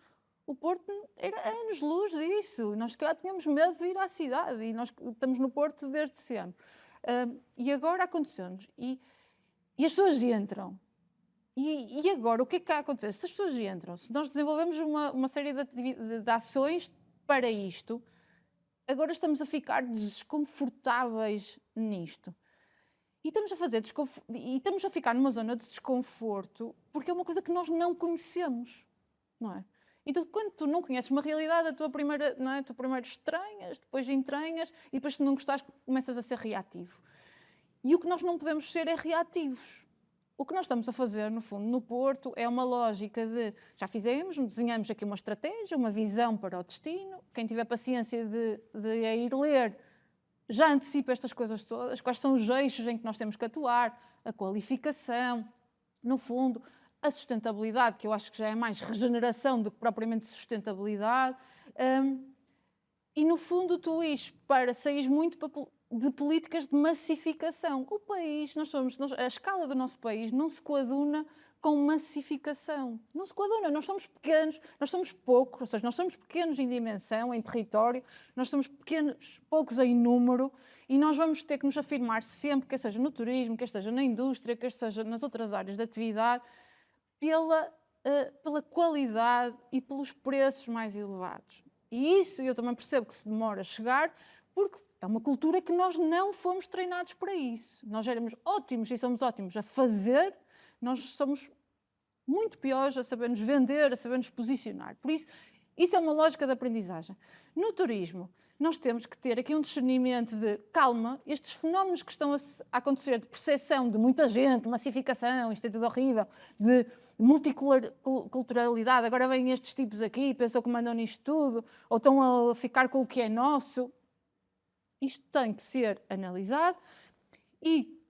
o Porto era anos-luz disso. Nós cá tínhamos medo de ir à cidade e nós estamos no Porto desde sempre. E agora aconteceu-nos. E as pessoas entram. E agora o que é que está a acontecer? Se as pessoas entram, se nós desenvolvemos uma série de ações para isto, agora estamos a ficar desconfortáveis nisto. E estamos a ficar numa zona de desconforto porque é uma coisa que nós não conhecemos, não é? Então, quando tu não conheces uma realidade, tu primeiro estranhas, depois entranhas e depois, se não gostares, começas a ser reativo. E o que nós não podemos ser é reativos. O que nós estamos a fazer, no fundo, no Porto, é uma lógica de... Já fizemos, desenhamos aqui uma estratégia, uma visão para o destino. Quem tiver paciência de ir ler, já antecipa estas coisas todas. Quais são os eixos em que nós temos que atuar, a qualificação, no fundo, a sustentabilidade, que eu acho que já é mais regeneração do que propriamente sustentabilidade. E, no fundo, tu saís muito de políticas de massificação. O país, a escala do nosso país não se coaduna com massificação. Não se coaduna. Nós somos pequenos, nós somos poucos, ou seja, nós somos pequenos em dimensão, em território, nós somos poucos em número e nós vamos ter que nos afirmar sempre, quer seja no turismo, quer seja na indústria, quer seja nas outras áreas de atividade, pela qualidade e pelos preços mais elevados. E isso eu também percebo que se demora a chegar, porque é uma cultura que nós não fomos treinados para isso. Nós éramos ótimos e somos ótimos a fazer, nós somos muito piores a saber-nos vender, a saber-nos posicionar. Por isso é uma lógica de aprendizagem. No turismo, nós temos que ter aqui um discernimento de calma, estes fenómenos que estão a acontecer de percepção de muita gente, massificação, isto é tudo horrível, de multiculturalidade, agora vêm estes tipos aqui, pensam que mandam nisto tudo, ou estão a ficar com o que é nosso. Isto tem que ser analisado e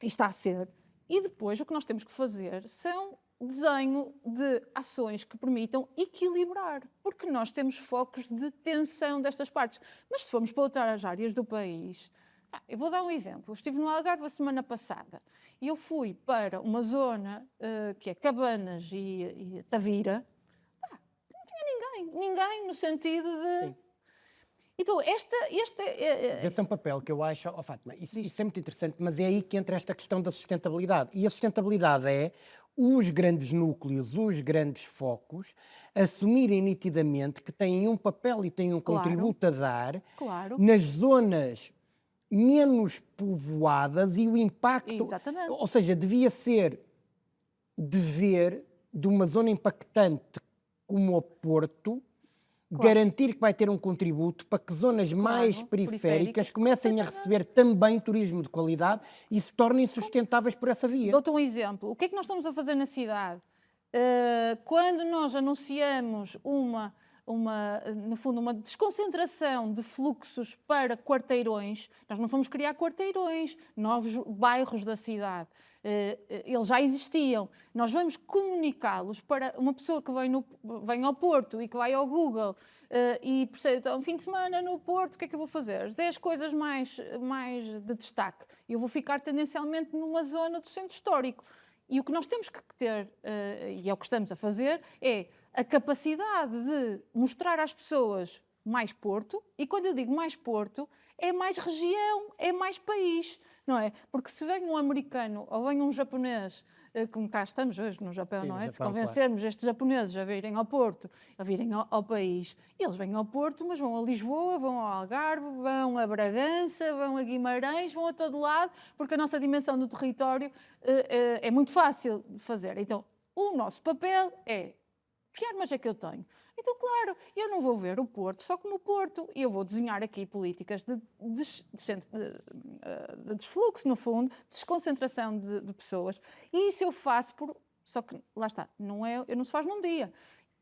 está a ser. E depois o que nós temos que fazer são desenho de ações que permitam equilibrar, porque nós temos focos de tensão destas partes. Mas se formos para outras áreas do país, eu vou dar um exemplo. Eu estive no Algarve a semana passada e eu fui para uma zona que é Cabanas e Tavira. Não tinha ninguém no sentido de... Sim. Então, esse é um papel que eu acho, Fátima, isso é muito interessante, mas é aí que entra esta questão da sustentabilidade. E a sustentabilidade é os grandes núcleos, os grandes focos, assumirem nitidamente que têm um papel e têm um contributo a dar nas zonas menos povoadas e o impacto... Exatamente. Ou seja, devia ser dever de uma zona impactante como o Porto, garantir que vai ter um contributo para que zonas mais periféricas comecem a receber também turismo de qualidade e se tornem sustentáveis por essa via. Dou-te um exemplo. O que é que nós estamos a fazer na cidade? Quando nós anunciamos no fundo, uma desconcentração de fluxos para quarteirões, nós não fomos criar quarteirões, novos bairros da cidade. eles já existiam. Nós vamos comunicá-los para uma pessoa que vem ao Porto e que vai ao Google e percebe, então, fim de semana no Porto, o que é que eu vou fazer? As 10 coisas mais de destaque. Eu vou ficar tendencialmente numa zona do centro histórico. E o que nós temos que ter, e é o que estamos a fazer, é a capacidade de mostrar às pessoas mais Porto, e quando eu digo mais Porto, é mais região, é mais país, não é? Porque se vem um americano ou vem um japonês, como cá estamos hoje no Japão, Sim, não é? no Se Japão, convencermos estes japoneses a virem ao Porto, a virem ao país, eles vêm ao Porto, mas vão a Lisboa, vão ao Algarve, vão a Bragança, vão a Guimarães, vão a todo lado, porque a nossa dimensão do território é muito fácil de fazer. Então, o nosso papel é: que armas é que eu tenho? Então, claro, eu não vou ver o Porto só como o Porto. Eu vou desenhar aqui políticas de desfluxo, no fundo, desconcentração de pessoas. E isso eu faço por... Só que, lá está, não se faz num dia.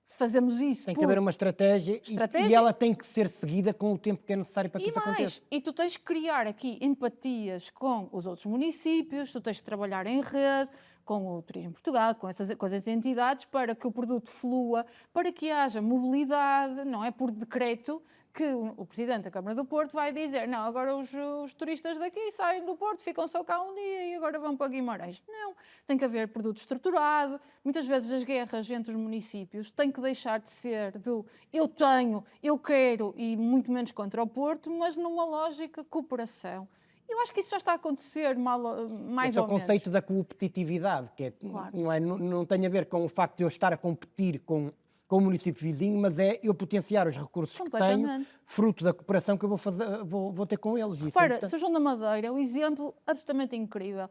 Fazemos isso Tem que haver uma estratégia, e ela tem que ser seguida com o tempo que é necessário para que isso aconteça. E tu tens que criar aqui empatias com os outros municípios, tu tens que trabalhar em rede, com o Turismo Portugal, com essas entidades, para que o produto flua, para que haja mobilidade, não é por decreto que o Presidente da Câmara do Porto vai dizer: não, agora os turistas daqui saem do Porto, ficam só cá um dia e agora vão para Guimarães. Não, tem que haver produto estruturado. Muitas vezes as guerras entre os municípios têm que deixar de ser do eu tenho, eu quero, e muito menos contra o Porto, mas numa lógica de cooperação. Eu acho que isso já está a acontecer mais ou menos. Esse é o conceito da competitividade, que Claro. não tem a ver com o facto de eu estar a competir com o município vizinho, mas é eu potenciar os recursos que tenho, fruto da cooperação que eu vou ter com eles. Repara, São João da Madeira é um exemplo absolutamente incrível.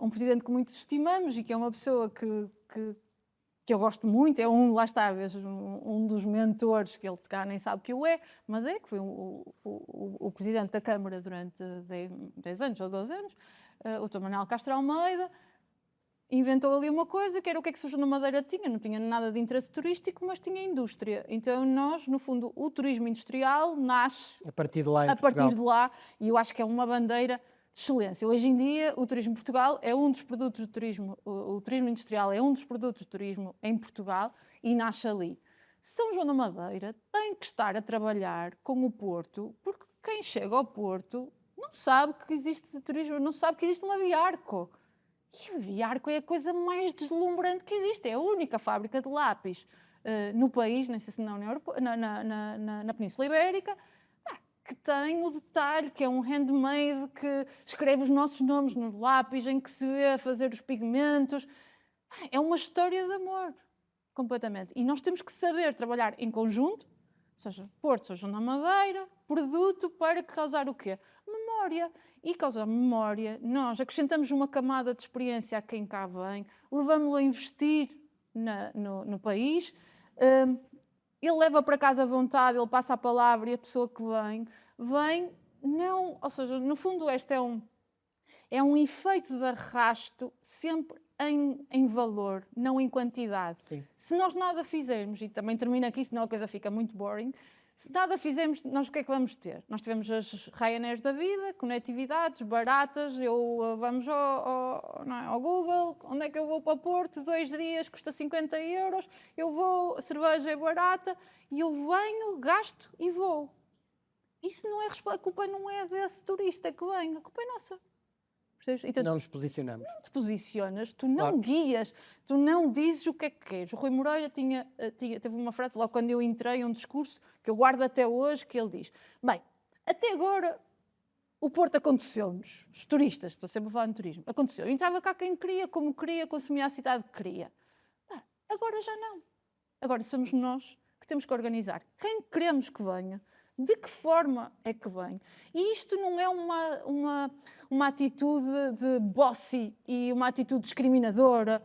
Um presidente que muito estimamos e que é uma pessoa que eu gosto muito, lá está, um dos mentores, que ele nem sabe que eu mas que foi o presidente da Câmara durante 10 anos ou 12 anos, o Dr. Manuel Castro Almeida, inventou ali uma coisa, que era o que São João da Madeira tinha. Não tinha nada de interesse turístico, mas tinha indústria. Então nós, no fundo, o turismo industrial nasce a partir de lá, e eu acho que é uma bandeira de excelência. Hoje em dia, o Turismo Portugal é um dos produtos do turismo, o turismo industrial é um dos produtos do turismo em Portugal e nasce ali. São João da Madeira tem que estar a trabalhar com o Porto, porque quem chega ao Porto não sabe que existe turismo, não sabe que existe uma Viarco. E a Viarco é a coisa mais deslumbrante que existe. É a única fábrica de lápis no país, nem sei se não na Península Ibérica, que tem o detalhe, que é um handmade, que escreve os nossos nomes no lápis, em que se vê a fazer os pigmentos. É uma história de amor, completamente. E nós temos que saber trabalhar em conjunto, ou seja, Porto, São João da Madeira, produto para causar o quê? Memória. E causar memória, nós acrescentamos uma camada de experiência a quem cá vem, levamos-lo a investir no país, ele leva para casa à vontade, ele passa a palavra e a pessoa que vem, não, ou seja, no fundo este é um efeito de arrasto sempre em valor, não em quantidade. Sim. Se nós nada fizermos, e também termino aqui, senão a coisa fica muito boring, se nada fizermos, nós o que é que vamos ter? Nós tivemos as Ryanairs da vida, conectividades, baratas, vamos ao Google, onde é que eu vou para o Porto, 2 dias, custa 50 euros, eu vou, a cerveja é barata, e eu venho, gasto e vou. Isso não é a culpa não é desse turista que vem, a culpa é nossa. Então, não nos posicionamos. Não te posicionas, tu não guias, tu não dizes o que é que queres. O Rui Moreira teve uma frase logo quando eu entrei, um discurso que eu guardo até hoje, que ele diz: bem, até agora o Porto aconteceu-nos, os turistas, estou sempre a falar no turismo, aconteceu. Entrava cá quem queria, como queria, consumia a cidade que queria. Agora já não. Agora somos nós que temos que organizar quem queremos que venha, de que forma é que vem. E isto não é uma atitude de bossy e uma atitude discriminadora.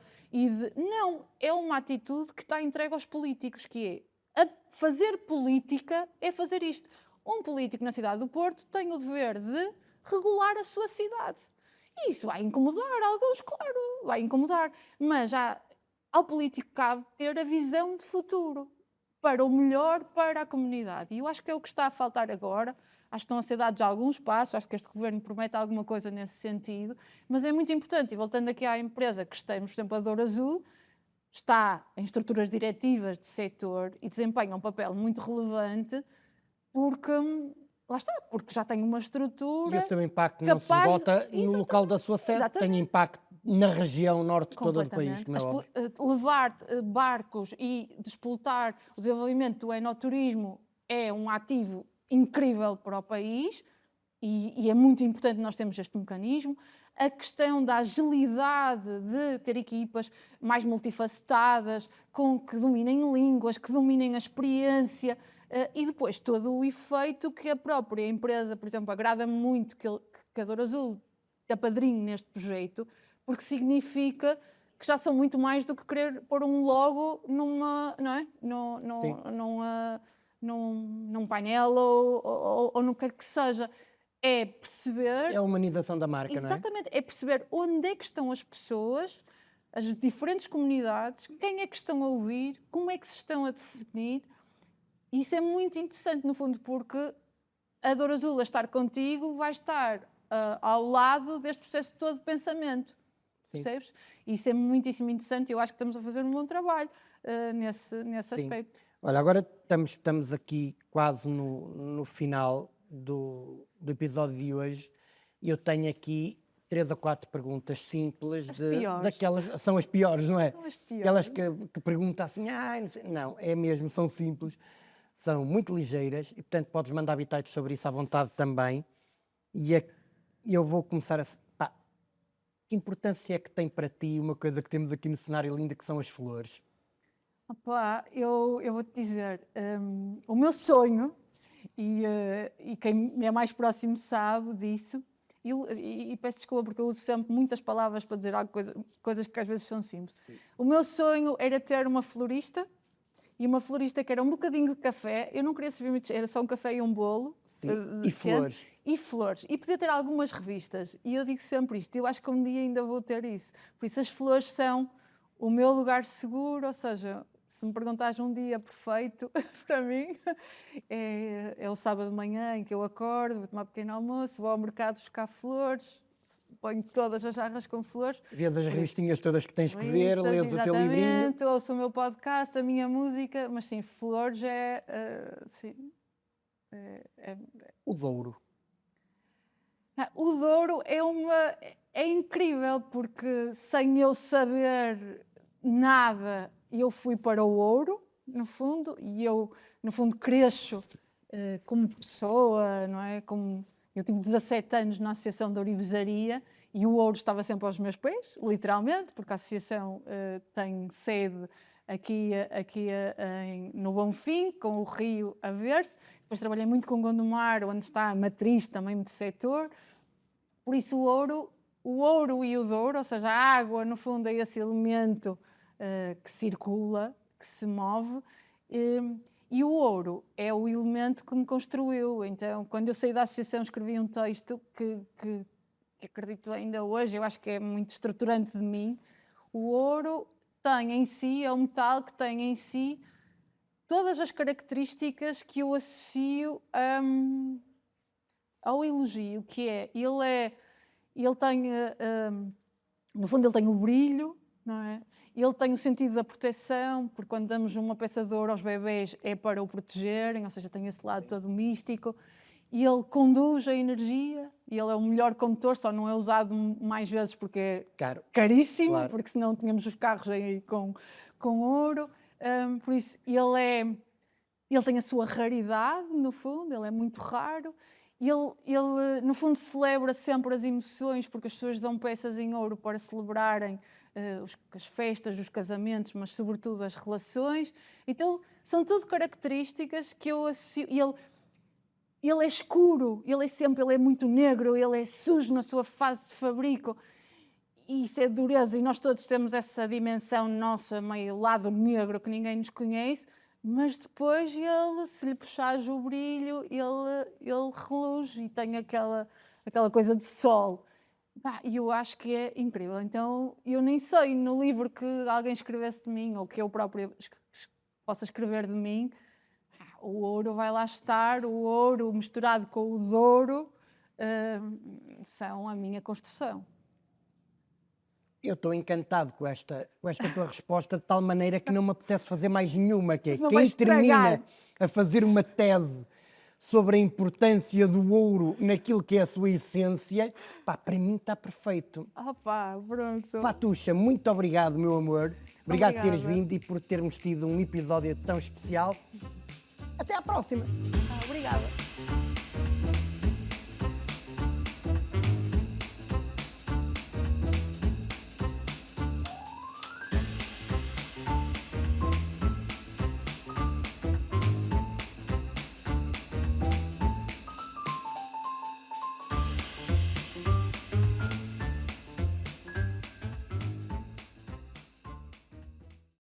Não, é uma atitude que está entregue aos políticos, que é fazer política, é fazer isto. Um político na cidade do Porto tem o dever de regular a sua cidade. E isso vai incomodar alguns, claro, vai incomodar. Mas ao político cabe ter a visão de futuro, para o melhor para a comunidade. E eu acho que é o que está a faltar agora. Acho que estão a ser dados alguns passos, acho que este governo promete alguma coisa nesse sentido, mas é muito importante, e voltando aqui à empresa que temos, por exemplo, a Douro Azul, está em estruturas diretivas de setor e desempenha um papel muito relevante porque, lá está, porque já tem uma E estrutura o seu impacto não se capaz de... esgota no local da sua sede, tem Exatamente. impacto na região norte toda do país, Completamente. como é óbvio. Levar barcos e despoltar o desenvolvimento do enoturismo é um ativo incrível para o país e é muito importante nós termos este mecanismo. A questão da agilidade de ter equipas mais multifacetadas, que dominem línguas, que dominem a experiência e depois todo o efeito que a própria empresa, por exemplo, agrada-me muito que a Douro Azul apadrinhe neste projeto, porque significa que já são muito mais do que querer pôr um logo numa, não é? Sim. Num painel ou no que quer que seja. É perceber, É a humanização da marca, não é? exatamente, é perceber onde é que estão as pessoas, as diferentes comunidades, quem é que estão a ouvir, como é que se estão a definir. Isso é muito interessante, no fundo, porque a Douro Azul a estar contigo vai estar ao lado deste processo todo de pensamento. Sim. Percebes? Isso é muitíssimo interessante e eu acho que estamos a fazer um bom trabalho nesse Sim. aspecto. Olha, agora estamos aqui quase no final do episódio de hoje e eu tenho aqui 3 ou 4 perguntas simples, As piores. daquelas, são as piores, não é? São as piores. Aquelas que perguntam assim, não, sei, não, é mesmo, são simples, são muito ligeiras e portanto podes mandar bitites sobre isso à vontade também e eu vou começar a... Pá, que importância é que tem para ti uma coisa que temos aqui no cenário linda que são as flores? Opa, eu vou-te dizer, o meu sonho, e quem me é mais próximo sabe disso, e peço desculpa porque eu uso sempre muitas palavras para dizer coisas que às vezes são simples. Sim. O meu sonho era ter uma florista, e uma florista que era um bocadinho de café, eu não queria servir muito, era só um café e um bolo. Sim. E flores. E flores. E podia ter algumas revistas. E eu digo sempre isto, eu acho que um dia ainda vou ter isso. Por isso as flores são o meu lugar seguro, ou seja, se me perguntares um dia perfeito para mim, é o sábado de manhã em que eu acordo, vou tomar um pequeno almoço, vou ao mercado buscar flores, ponho todas as jarras com flores. Vês as revistinhas todas que tens que ver, lês o teu livrinho. Exatamente, ouço o meu podcast, a minha música, mas sim, flores sim, O Douro. O Douro é incrível, porque sem eu saber nada, eu fui para o ouro, no fundo, e eu, no fundo, cresço como pessoa, não é? Eu tive 17 anos na Associação de Ourivesaria e o ouro estava sempre aos meus pés, literalmente, porque a associação tem sede aqui no Bonfim, com o rio a ver-se. Depois trabalhei muito com Gondomar, onde está a matriz também do setor. Por isso o ouro e o Douro, ou seja, a água, no fundo, é esse elemento que circula, que se move, e o ouro é o elemento que me construiu. Então, quando eu saí da associação, escrevi um texto que acredito ainda hoje, eu acho que é muito estruturante de mim. O ouro tem em si, é um metal que tem em si todas as características que eu associo ao elogio, que é, ele tem, no fundo ele tem o brilho, não é? Ele tem o sentido da proteção, porque quando damos uma peça de ouro aos bebés é para o protegerem, ou seja, tem esse lado todo místico. E ele conduz a energia, e ele é o melhor condutor, só não é usado mais vezes porque é caríssimo, claro. Porque senão tínhamos os carros aí com ouro. Por isso, ele tem a sua raridade, no fundo, ele é muito raro. Ele, no fundo, celebra sempre as emoções, porque as pessoas dão peças em ouro para celebrarem as festas, os casamentos, mas sobretudo as relações. Então, são tudo características que eu associo. Ele é escuro, ele é muito negro, ele é sujo na sua fase de fabrico. E isso é dureza, e nós todos temos essa dimensão nossa, meio lado negro, que ninguém nos conhece, mas depois ele, se lhe puxares o brilho, ele reluz e tem aquela coisa de sol. E eu acho que é incrível. Então, eu nem sei, no livro que alguém escrevesse de mim, ou que eu própria possa escrever de mim, o ouro vai lá estar, o ouro misturado com o Douro, são a minha construção. Eu estou encantado com esta tua resposta, de tal maneira que não me apetece fazer mais nenhuma, que é Senão vai quem termina estragar. a fazer uma tese sobre a importância do ouro naquilo que é a sua essência, pá, para mim está perfeito. Opa, pronto. Fatucha, muito obrigado, meu amor. Obrigado por teres Obrigada. vindo e por termos tido um episódio tão especial. Até à próxima! Obrigada.